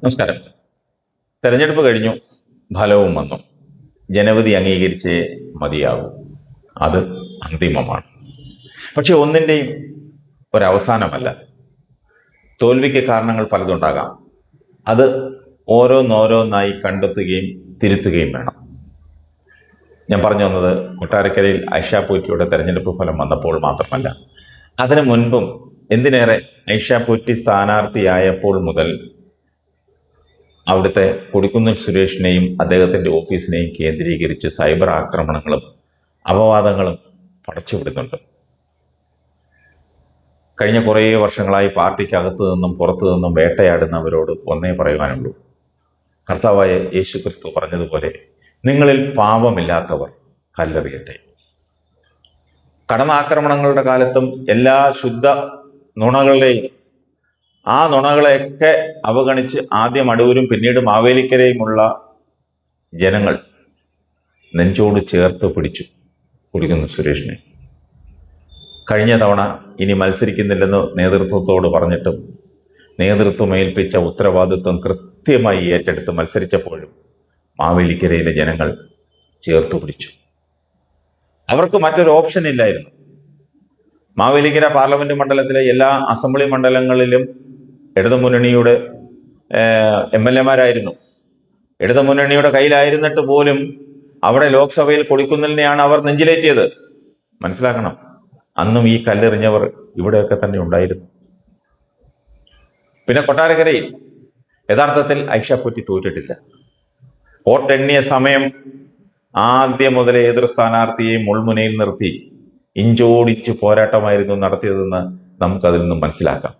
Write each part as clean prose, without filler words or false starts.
നമസ്കാരം. തെരഞ്ഞെടുപ്പ് കഴിഞ്ഞു, ഫലവും വന്നു. ജനവിധി അംഗീകരിച്ചേ മതിയാകൂ. അത് അന്തിമമാണ്. പക്ഷെ ഒന്നിൻ്റെയും ഒരവസാനമല്ല. തോൽവിക്ക് കാരണങ്ങൾ പലതുണ്ടാകാം. അത് ഓരോന്നോരോന്നായി കണ്ടെത്തുകയും തിരുത്തുകയും വേണം. ഞാൻ പറഞ്ഞു വന്നത് കൊട്ടാരക്കരയിൽ ഐഷ പോറ്റിയുടെ തെരഞ്ഞെടുപ്പ് ഫലം വന്നപ്പോൾ മാത്രമല്ല, അതിനു മുൻപും, എന്തിനേറെ ഐഷ പോറ്റി സ്ഥാനാർത്ഥിയായപ്പോൾ മുതൽ അവിടുത്തെ കൊടിക്കുന്നിൽ സുരേഷിനെയും അദ്ദേഹത്തിൻ്റെ ഓഫീസിനെയും കേന്ദ്രീകരിച്ച് സൈബർ ആക്രമണങ്ങളും അപവാദങ്ങളും പടച്ചുവിടുന്നുണ്ട്. കഴിഞ്ഞ കുറേ വർഷങ്ങളായി പാർട്ടിക്കകത്തു നിന്നും പുറത്തു നിന്നും വേട്ടയാടുന്നവരോട് ഒന്നേ പറയുവാനുള്ളൂ. കർത്താവായ യേശു ക്രിസ്തു പറഞ്ഞതുപോലെ, നിങ്ങളിൽ പാപമില്ലാത്തവർ കല്ലെറിയട്ടെ. കടന്നാക്രമണങ്ങളുടെ കാലത്തും എല്ലാ ശുദ്ധ നുണകളുടെയും ആ നുണകളെയൊക്കെ അവഗണിച്ച് ആദ്യം അടൂരും പിന്നീട് മാവേലിക്കരയുമുള്ള ജനങ്ങൾ നെഞ്ചോട് ചേർത്ത് പിടിച്ചു കൊടിക്കുന്നിൽ സുരേഷിനെ. കഴിഞ്ഞ തവണ ഇനി മത്സരിക്കുന്നില്ലെന്ന് നേതൃത്വത്തോട് പറഞ്ഞിട്ടും നേതൃത്വം ഏൽപ്പിച്ച ഉത്തരവാദിത്വം കൃത്യമായി ഏറ്റെടുത്ത് മത്സരിച്ചപ്പോഴും മാവേലിക്കരയിലെ ജനങ്ങൾ ചേർത്തു പിടിച്ചു. അവർക്ക് മറ്റൊരു ഓപ്ഷൻ ഇല്ലായിരുന്നു. മാവേലിക്കര പാർലമെന്റ് മണ്ഡലത്തിലെ എല്ലാ അസംബ്ലി മണ്ഡലങ്ങളിലും ഇടതുമുന്നണിയുടെ MLA-മാരായിരുന്നു. ഇടതുമുന്നണിയുടെ കയ്യിലായിരുന്നിട്ട് പോലും അവിടെ ലോക്സഭയിൽ കൊടിക്കുന്നിലിനെയാണ് അവർ നെഞ്ചിലേറ്റിയത്. മനസ്സിലാക്കണം, അന്നും ഈ കല്ലെറിഞ്ഞവർ ഇവിടെയൊക്കെ തന്നെ ഉണ്ടായിരുന്നു. പിന്നെ കൊട്ടാരക്കരയിൽ യഥാർത്ഥത്തിൽ ഐഷ പോറ്റി തോറ്റിട്ടില്ല. വോട്ടെണ്ണിയ സമയം ആദ്യം മുതലേ എതിർ സ്ഥാനാർത്ഥിയെ മുൾമുനയിൽ നിർത്തി ഇഞ്ചോടിഞ്ച് പോരാട്ടമായിരുന്നു നടത്തിയതെന്ന് നമുക്കതിൽ നിന്നും മനസ്സിലാക്കാം.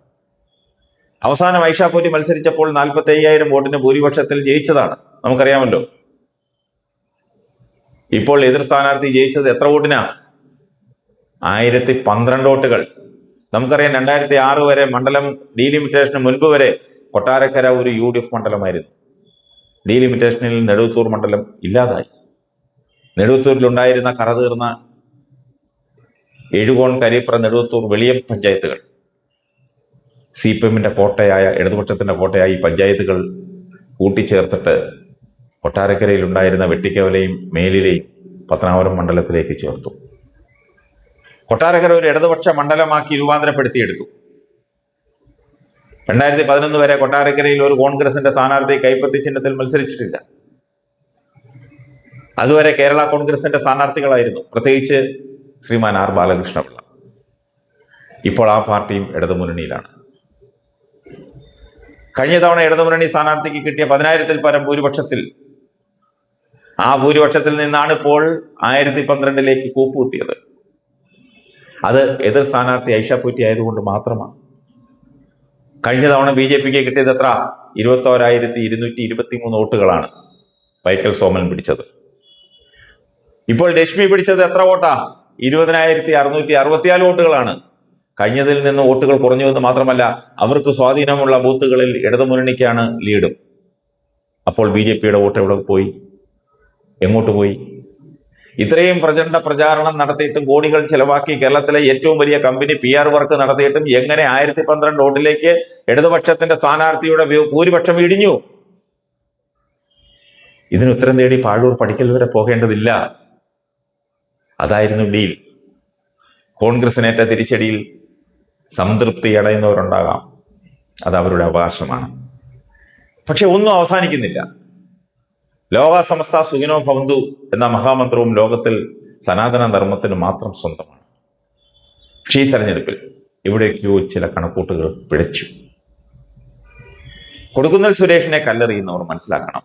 അവസാനം ഐഷ പോറ്റി മത്സരിച്ചപ്പോൾ 45,000 വോട്ടിന് ഭൂരിപക്ഷത്തിൽ ജയിച്ചതാണ്, നമുക്കറിയാമല്ലോ. ഇപ്പോൾ എതിർ സ്ഥാനാർത്ഥി ജയിച്ചത് എത്ര വോട്ടിനാ? 1012 വോട്ടുകൾ. നമുക്കറിയാം, 2006 വരെ മണ്ഡലം ഡീലിമിറ്റേഷന് മുൻപ് വരെ കൊട്ടാരക്കര ഒരു UDF മണ്ഡലമായിരുന്നു. ഡീലിമിറ്റേഷനിൽ നെടുവത്തൂർ മണ്ഡലം ഇല്ലാതായി. നെടുവത്തൂരിലുണ്ടായിരുന്ന കറതീർന്ന എഴുകോൺ, കരിപ്ര, നെടുവത്തൂർ, വെളിയം പഞ്ചായത്തുകൾ CPM-ന്റെ കോട്ടയായ, ഇടതുപക്ഷത്തിന്റെ കോട്ടയായ ഈ പഞ്ചായത്തുകൾ കൂട്ടിച്ചേർത്തിട്ട് കൊട്ടാരക്കരയിൽ ഉണ്ടായിരുന്ന വെട്ടിക്കവലയും മേലിലെയും പത്തനാപുരം മണ്ഡലത്തിലേക്ക് ചേർത്തു. കൊട്ടാരക്കര ഒരു ഇടതുപക്ഷ മണ്ഡലമാക്കി രൂപാന്തരപ്പെടുത്തിയെടുത്തു. 2011 വരെ കൊട്ടാരക്കരയിൽ ഒരു കോൺഗ്രസിന്റെ സ്ഥാനാർത്ഥി കൈപ്പത്തി ചിഹ്നത്തിൽ മത്സരിച്ചിട്ടില്ല. അതുവരെ കേരള കോൺഗ്രസിന്റെ സ്ഥാനാർത്ഥികളായിരുന്നു, പ്രത്യേകിച്ച് ശ്രീമാൻ R. ബാലകൃഷ്ണപിള്ള. ഇപ്പോൾ ആ പാർട്ടിയും ഇടതുമുന്നണിയിലാണ്. കഴിഞ്ഞ തവണ ഇടതുമുന്നണി സ്ഥാനാർത്ഥിക്ക് കിട്ടിയ 10,000-ൽ പരം ഭൂരിപക്ഷത്തിൽ, ആ ഭൂരിപക്ഷത്തിൽ നിന്നാണ് ഇപ്പോൾ 1012-ലേക്ക് കൂപ്പുകുത്തിയത്. അത് എതിർ സ്ഥാനാർത്ഥി ഐഷ പോറ്റി ആയതുകൊണ്ട് മാത്രമാണ്. കഴിഞ്ഞ തവണ BJP-ക്ക് കിട്ടിയത് എത്ര? 21,223 വോട്ടുകളാണ് വൈക്കൽ സോമൻ പിടിച്ചത്. ഇപ്പോൾ രശ്മി പിടിച്ചത് എത്ര വോട്ടാ? 20,664 വോട്ടുകളാണ്. കഴിഞ്ഞതിൽ നിന്ന് വോട്ടുകൾ കുറഞ്ഞുവെന്ന് മാത്രമല്ല, അവർക്ക് സ്വാധീനമുള്ള ബൂത്തുകളിൽ ഇടതുമുന്നണിക്കാണ് ലീഡും. അപ്പോൾ BJP-യുടെ വോട്ട് എവിടെ പോയി? എങ്ങോട്ട് പോയി? ഇത്രയും പ്രചണ്ഡ പ്രചാരണം നടത്തിയിട്ടും, കോടികൾ ചെലവാക്കി കേരളത്തിലെ ഏറ്റവും വലിയ കമ്പനി PR വർക്ക് നടത്തിയിട്ടും എങ്ങനെ 1012 വോട്ടിലേക്ക് ഇടതുപക്ഷത്തിന്റെ സ്ഥാനാർത്ഥിയുടെ ഭൂരിപക്ഷം ഇടിഞ്ഞു? ഇതിന് ഉത്തരം തേടി പാഴൂർ പടിക്കൽ വരെ പോകേണ്ടതില്ല. അതായിരുന്നു ഡീൽ. കോൺഗ്രസിനേറ്റ തിരിച്ചടിയിൽ സംതൃപ്തി അടയുന്നവരുണ്ടാകാം, അത് അവരുടെ അവകാശമാണ്. പക്ഷെ ഒന്നും അവസാനിക്കുന്നില്ല. ലോക സമസ്ത സുഖിനോ ഭവന്തു എന്ന മഹാമന്ത്രവും ലോകത്തിൽ സനാതന ധർമ്മത്തിന് മാത്രം സ്വന്തമാണ്. പക്ഷേ ഈ തെരഞ്ഞെടുപ്പിൽ ഇവിടേക്കോ ചില കണക്കൂട്ടുകൾ പിഴച്ചു. കൊടിക്കുന്നിൽ സുരേഷിനെ കല്ലെറിയുന്നവർ മനസ്സിലാക്കണം,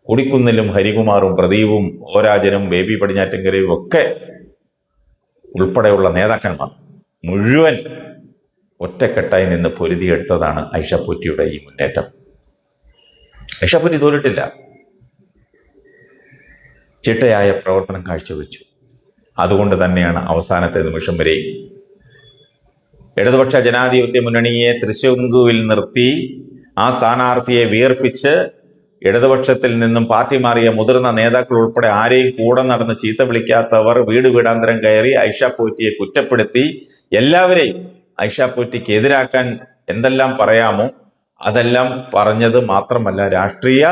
കൊടിക്കുന്നിലും ഹരികുമാറും പ്രദീപും ഓരാജനും ബേബി പടിഞ്ഞാറ്റങ്കരയും ഒക്കെ ഉൾപ്പെടെയുള്ള നേതാക്കന്മാർ മുഴുവൻ ഒറ്റക്കെട്ടായി നിന്ന് പൊരുതിയെടുത്തതാണ് ഐഷ പോറ്റിയുടെ ഈ മുന്നേറ്റം. ഐഷ പോറ്റി തോറ്റിട്ടില്ല, ചിട്ടയായ പ്രവർത്തനം കാഴ്ചവെച്ചു. അതുകൊണ്ട് തന്നെയാണ് അവസാനത്തെ നിമിഷം വരെ ഇടതുപക്ഷ ജനാധിപത്യ മുന്നണിയെ തൃശങ്കുവിൽ നിർത്തി ആ സ്ഥാനാർത്ഥിയെ വിയർപ്പിച്ച് ഇടതുപക്ഷത്തിൽ നിന്നും പാർട്ടി മാറിയ മുതിർന്ന നേതാക്കൾ ഉൾപ്പെടെ ആരെയും കൂടെ നടന്ന് ചീത്ത വിളിക്കാത്തവർ വീട് വീടാന്തരം കയറി ഐഷ പോറ്റിയെ കുറ്റപ്പെടുത്തി എല്ലാവരെയും ഐഷ പോറ്റിക്ക് എതിരാക്കാൻ എന്തെല്ലാം പറയാമോ അതെല്ലാം പറഞ്ഞത് മാത്രമല്ല, രാഷ്ട്രീയ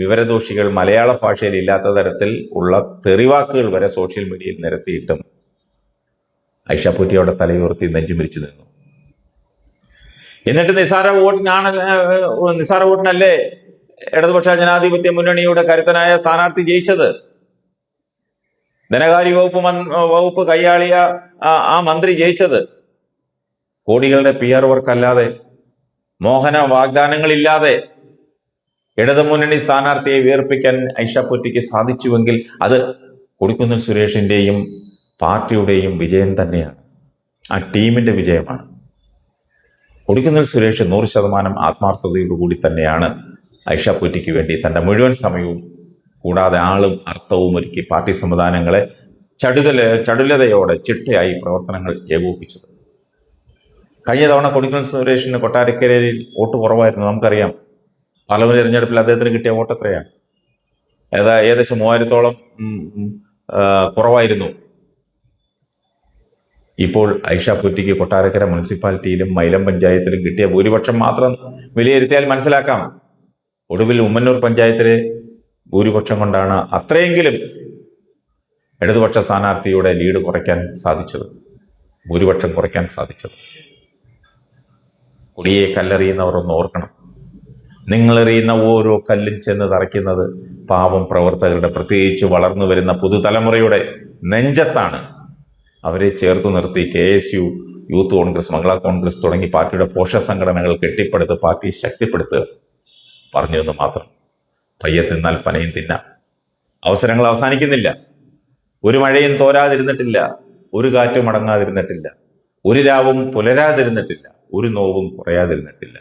വിവരദോഷികൾ മലയാള ഭാഷയിൽ ഇല്ലാത്ത തരത്തിൽ ഉള്ള തെറിവാക്കുകൾ വരെ സോഷ്യൽ മീഡിയയിൽ നിരത്തിയിട്ടും ഐഷ പൂറ്റിയോടെ തലയുയർത്തി നെഞ്ചുമിരിച്ചു നിന്നു. എന്നിട്ട് നിസാര വോട്ടിനല്ലേ ഇടതുപക്ഷ ജനാധിപത്യ മുന്നണിയുടെ കരുത്തനായ സ്ഥാനാർത്ഥി ജയിച്ചത്? ധനകാര്യ വകുപ്പ് കൈയാളിയ ആ മന്ത്രി ജയിച്ചത് കോടികളുടെ PR വർക്ക് അല്ലാതെ, മോഹന വാഗ്ദാനങ്ങളില്ലാതെ ഇടതുമുന്നണി സ്ഥാനാർത്ഥിയെ വിയർപ്പിക്കാൻ ഐഷ പൂറ്റിക്ക് സാധിച്ചുവെങ്കിൽ അത് കൊടിക്കുന്നിൽ സുരേഷിന്റെയും പാർട്ടിയുടെയും വിജയം തന്നെയാണ്, ആ ടീമിന്റെ വിജയമാണ്. കൊടിക്കുന്നിൽ സുരേഷ് 100% ആത്മാർത്ഥതയോടുകൂടി തന്നെയാണ് ഐഷ പൂറ്റിക്ക് വേണ്ടി തന്റെ മുഴുവൻ സമയവും കൂടാതെ ആളും അർത്ഥവും ഒരുക്കി പാർട്ടി സംവിധാനങ്ങളെ ചടുലതയോടെ ചിട്ടയായി പ്രവർത്തനങ്ങൾ ഏകോപിപ്പിച്ചത്. കഴിഞ്ഞ തവണ കൊടിക്കുന്നിൽ സുരേഷിന് കൊട്ടാരക്കരയിൽ വോട്ട് കുറവായിരുന്നു, നമുക്കറിയാം. പാർലമെന്റ് തെരഞ്ഞെടുപ്പിൽ അദ്ദേഹത്തിന് കിട്ടിയ വോട്ട് എത്രയാണ്? ഏകദേശം 3000-ഓളം കുറവായിരുന്നു. ഇപ്പോൾ ഐഷ പൂറ്റിക്ക് കൊട്ടാരക്കര മുനിസിപ്പാലിറ്റിയിലും മൈലം പഞ്ചായത്തിലും കിട്ടിയ ഭൂരിപക്ഷം മാത്രം വിലയിരുത്തിയാൽ മനസ്സിലാക്കാം. ഒടുവിൽ ഉമ്മന്നൂർ പഞ്ചായത്തിലെ ഭൂരിപക്ഷം കൊണ്ടാണ് അത്രയെങ്കിലും ഇടതുപക്ഷ സ്ഥാനാർത്ഥിയുടെ ലീഡ് കുറയ്ക്കാൻ സാധിച്ചത്, ഭൂരിപക്ഷം കുറയ്ക്കാൻ സാധിച്ചത്. കുടിയെ കല്ലെറിയുന്നവർ ഒന്ന് ഓർക്കണം, നിങ്ങളെറിയുന്ന ഓരോ കല്ലും ചെന്ന് തറയ്ക്കുന്നത് പാവം പ്രവർത്തകരുടെ, പ്രത്യേകിച്ച് വളർന്നു വരുന്ന പുതുതലമുറയുടെ നെഞ്ചത്താണ്. അവരെ ചേർത്ത് നിർത്തി KSU, യൂത്ത് കോൺഗ്രസ്, മംഗള കോൺഗ്രസ് തുടങ്ങി പാർട്ടിയുടെ പോഷക സംഘടനകൾ കെട്ടിപ്പടുത്ത് പാർട്ടിയെ ശക്തിപ്പെടുത്തുക. പറഞ്ഞതെന്ന് മാത്രം. പയ്യെ തിന്നാൽ പനയും തിന്നാം. അവസരങ്ങൾ അവസാനിക്കുന്നില്ല. ഒരു മഴയും തോരാതിരുന്നിട്ടില്ല, ഒരു കാറ്റും അടങ്ങാതിരുന്നിട്ടില്ല, ഒരു രാവും പുലരാതിരുന്നിട്ടില്ല, ഒരു നോവും കുറയാതിരുന്നിട്ടില്ല.